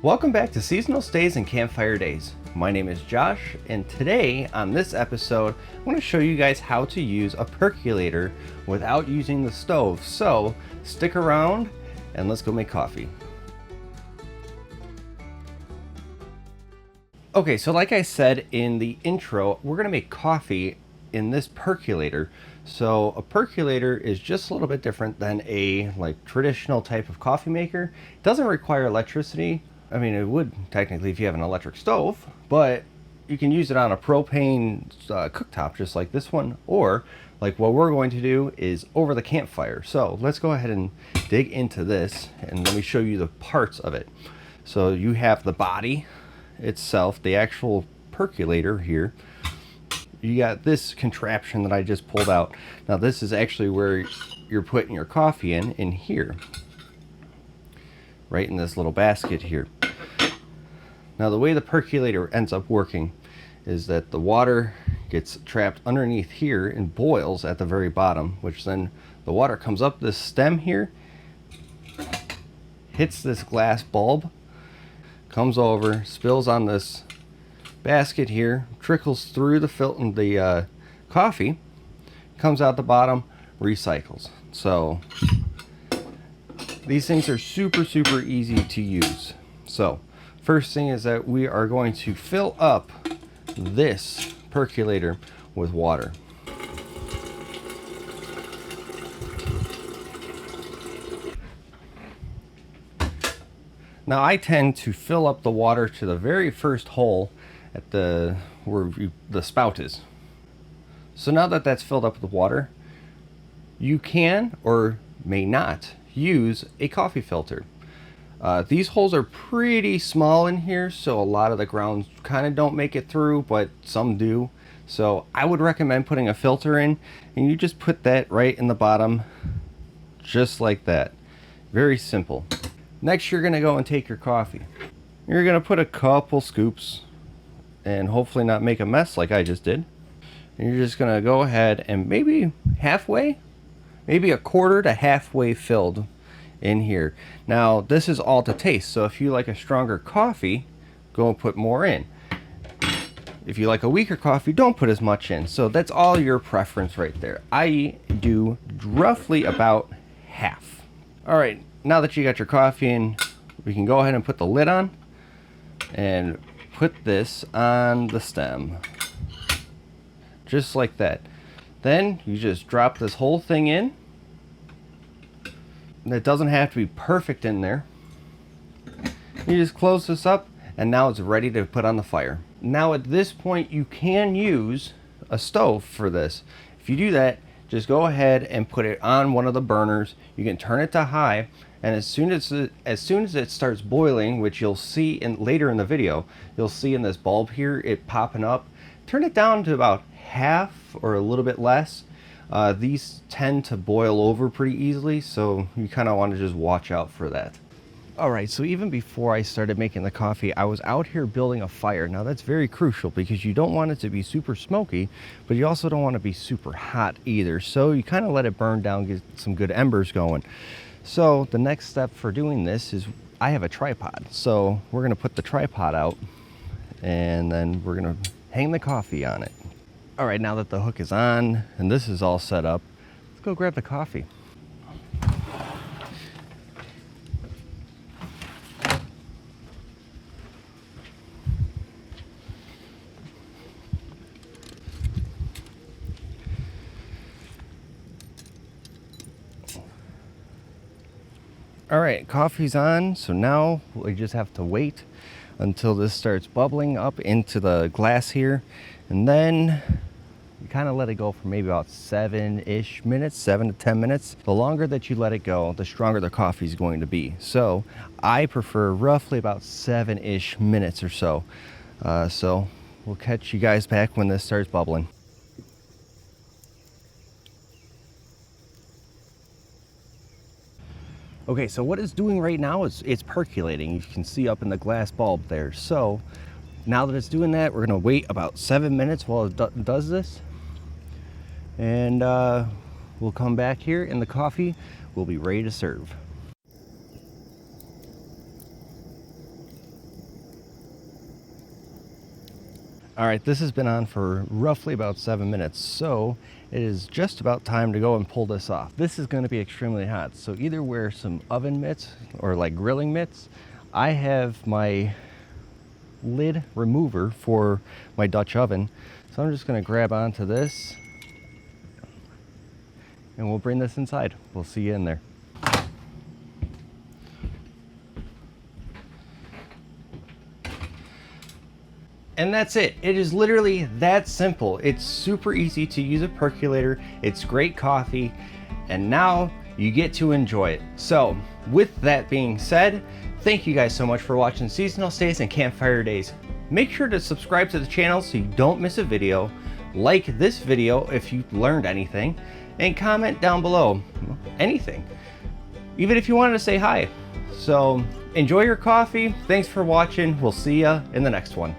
Welcome back to Seasonal Stays and Campfire Days. My name is Josh, and today on this episode, I'm going to show you guys how to use a percolator without using the stove. So stick around and let's go make coffee. Okay, so like I said in the intro, we're going to make coffee in this percolator. So a percolator is just a little bit different than a traditional type of coffee maker. It doesn't require electricity. I mean, it would technically if you have an electric stove, but you can use it on a propane cooktop just like this one, or like what we're going to do is over the campfire. So let's go ahead and dig into this and let me show you the parts of it. So you have the body itself, the actual percolator here. You got this contraption that I just pulled out. Now this is actually where you're putting your coffee in here, right in this little basket here. Now the way the percolator ends up working is that the water gets trapped underneath here and boils at the very bottom, which then the water comes up this stem here, hits this glass bulb, comes over, spills on this basket here, trickles through the coffee, comes out the bottom, recycles. So these things are super easy to use. So first thing is that we are going to fill up this percolator with water. Now I tend to fill up the water to the very first hole at the spout is. So now that that's filled up with water, you can or may not use a coffee filter. These holes are pretty small in here, so a lot of the grounds kind of don't make it through, but some do. So I would recommend putting a filter in, and you just put that right in the bottom, just like that. Very simple. Next, you're gonna go and take your coffee. You're gonna put a couple scoops and hopefully not make a mess like I just did. And you're just gonna go ahead and maybe halfway, maybe a quarter to halfway filled in here. Now this is all to taste, so if you like a stronger coffee, go and put more in. If you like a weaker coffee, don't put as much in. So that's all your preference right there. I do roughly about half. All right, now that you got your coffee in, we can go ahead and put the lid on and put this on the stem, just like that. Then you just drop this whole thing in. It doesn't have to be perfect in there. You just close this up and now it's ready to put on the fire. Now at this point you can use a stove for this. If you do that, just go ahead and put it on one of the burners. You can turn it to high, and as soon as it starts boiling, which you'll see later in the video, you'll see in this bulb here it popping up. Turn it down to about half or a little bit less. These tend to boil over pretty easily, so you kind of want to just watch out for that. Alright, so even before I started making the coffee, I was out here building a fire. Now that's very crucial because you don't want it to be super smoky, but you also don't want to be super hot either. So you kind of let it burn down, get some good embers going. So the next step for doing this is I have a tripod. So we're going to put the tripod out and then we're going to hang the coffee on it. All right, now that the hook is on and this is all set up, let's go grab the coffee. All right, coffee's on, so now we just have to wait until this starts bubbling up into the glass here, and then you kind of let it go for maybe about 7-ish minutes, 7 to 10 minutes. The longer that you let it go, the stronger the coffee is going to be. So I prefer roughly about 7-ish minutes or so. So we'll catch you guys back when this starts bubbling. Okay, so what it's doing right now is it's percolating. You can see up in the glass bulb there. So now that it's doing that, we're gonna wait about 7 minutes while it does this. And we'll come back here and the coffee will be ready to serve. All right, this has been on for roughly about 7 minutes, so it is just about time to go and pull this off. This is going to be extremely hot, so either wear some oven mitts or like grilling mitts. I have my lid remover for my Dutch oven, so I'm just going to grab onto this and we'll bring this inside. We'll see you in there. And that's it. It is literally that simple. It's super easy to use a percolator. It's great coffee, and now you get to enjoy it. So with that being said, thank you guys so much for watching Seasonal Stays and Campfire Days. Make sure to subscribe to the channel so you don't miss a video. Like this video if you learned anything, and comment down below anything, even if you wanted to say hi. So enjoy your coffee. Thanks for watching. We'll see ya in the next one.